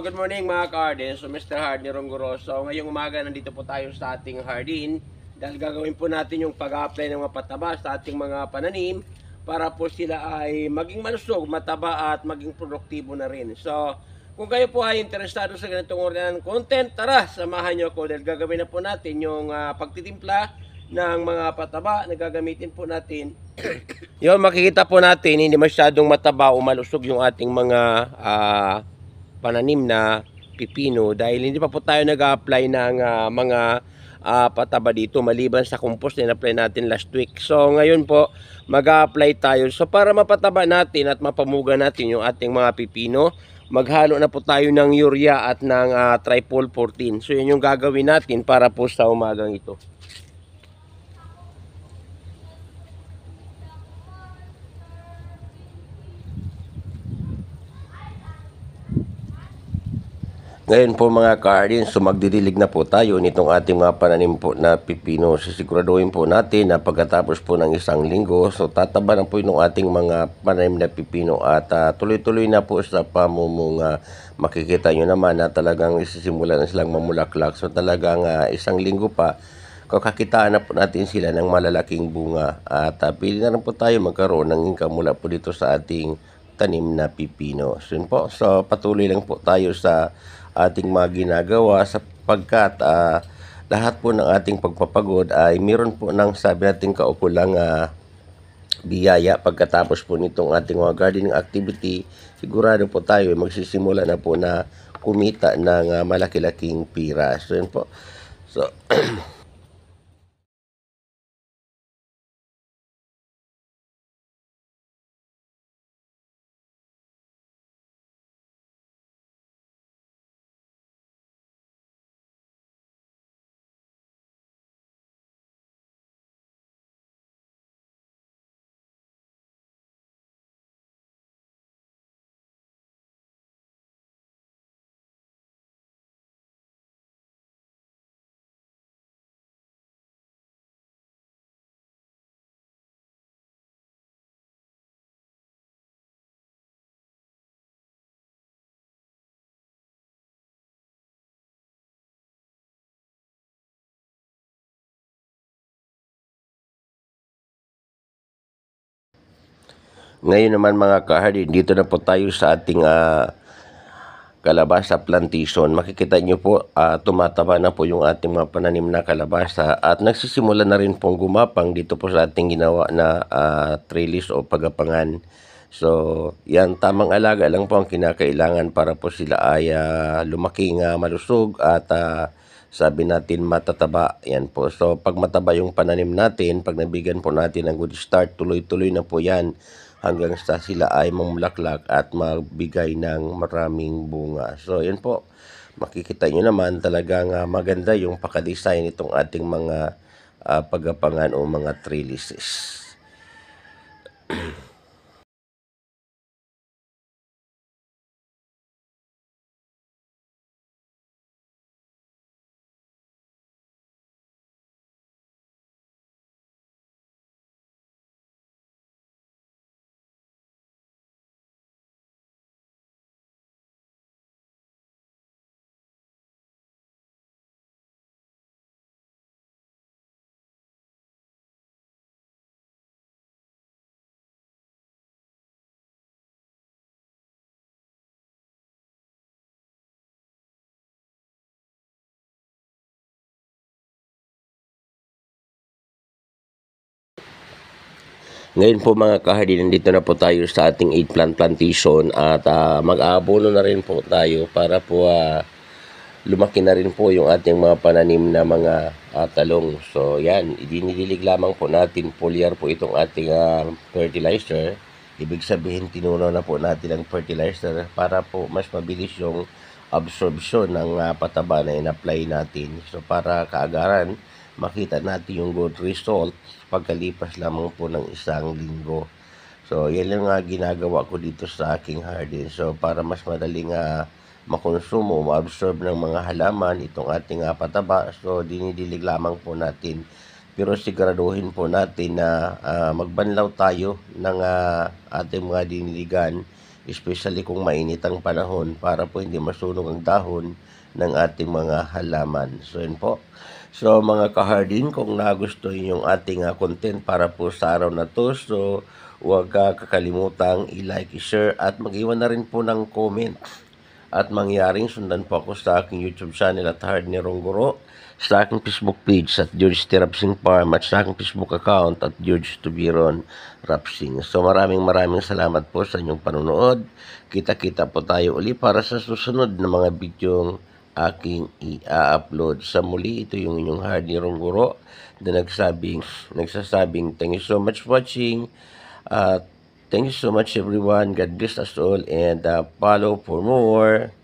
Good morning mga ka-Hardin. So Mr. Hardin Ronggoro. So ngayong umaga nandito po tayo sa ating Hardin dahil gagawin po natin yung pag-apply ng mga pataba sa ating mga pananim para po sila ay maging malusog, mataba at maging produktibo na rin. So kung kayo po ay interesado sa ganitong uri ng content, tara samahan nyo ako dahil gagawin na po natin yung pagtitimpla ng mga pataba na gagamitin po natin. Yun, makikita po natin hindi masyadong mataba o malusog yung ating mga pananim na pipino dahil hindi pa po tayo nag-apply ng mga pataba dito maliban sa compost na in-apply natin last week. So ngayon po mag-apply tayo. So para mapataba natin at mapamuga natin yung ating mga pipino, maghalo na po tayo ng urea at ng Tripol 14. So yun yung gagawin natin para po sa umagang ito. Ngayon po mga ka-Hardin, so magdidilig na po tayo nitong ating mga pananim po na pipino. Sisiguraduhin po natin na pagkatapos po ng isang linggo, so tataba na po yung ating mga pananim na pipino at tuloy-tuloy na po sa pamumunga. Makikita nyo naman na talagang isisimula na silang mamulaklak. So talagang isang linggo pa, kakakitaan na po natin sila ng malalaking bunga. At pili na rin po tayo magkaroon ng income mula po dito sa ating tanim na pipino. So yun po, so patuloy lang po tayo sa ating mga ginagawa sapagkat lahat po ng ating pagpapagod ay meron po ng sabi natin kaukulang biyaya pagkatapos po nitong ating mga gardening activity. Sigurado po tayo magsisimula na po na kumita ng malaki-laking pira. So yun po. So ngayon naman mga ka-Hardin, dito na po tayo sa ating kalabasa plantation. Makikita nyo po tumataba na po yung ating mga pananim na kalabasa at nagsisimula na rin pong gumapang dito po sa ating ginawa na trellis o pagapangan. So yan, tamang alaga lang po ang kinakailangan para po sila ay lumaking malusog at sabi natin matataba. Yan po. So pag mataba yung pananim natin, pag nabigyan po natin ng good start, tuloy-tuloy na po yan hanggang sa sila ay mamulaklak at magbigay ng maraming bunga. So, yun po. Makikita nyo naman talagang maganda yung pakadesign itong ating mga pagapangan o mga trellises. Ngayon po mga ka-Hardin, nandito na po tayo sa ating eggplant plantation at mag-aabono na rin po tayo para po lumaki na rin po yung ating mga pananim na mga talong. So yan, idinidilig lamang po natin, foliar po itong ating fertilizer. Ibig sabihin tinunaw na po natin ang fertilizer para po mas mabilis yung absorption ng pataba na in-apply natin. So para kaagaran, makita natin yung good result pagkalipas lamang po ng isang linggo. So, yan lang ginagawa ko dito sa aking hardin. So, para mas madaling makonsumo, ma-absorb ng mga halaman itong ating pataba. So, dinidilig lamang po natin. Pero siguraduhin po natin na magbanlaw tayo ng ating mga diniligan especially kung mainit ang panahon para po hindi masunog ang dahon ng ating mga halaman. So yun po. So mga kahardin, kung nagustuhan yung ating content para po sa araw na to, so huwag kakalimutang i-like, i-share at mag-iwan na rin po ng comment. At mangyaring sundan po ako sa aking YouTube channel at Hard ni Ronggoro, sa aking Facebook page at George T. Rapsing Farm at sa aking Facebook account at George Tubiron Rapsing. So maraming salamat po sa inyong panunood. Kita-kita po tayo uli para sa susunod na mga bidyong aking i-upload. Sa muli, ito yung inyong Hard ni Ronggoro na nagsasabing thank you so much for watching. Thank you so much everyone. God bless us all and follow for more.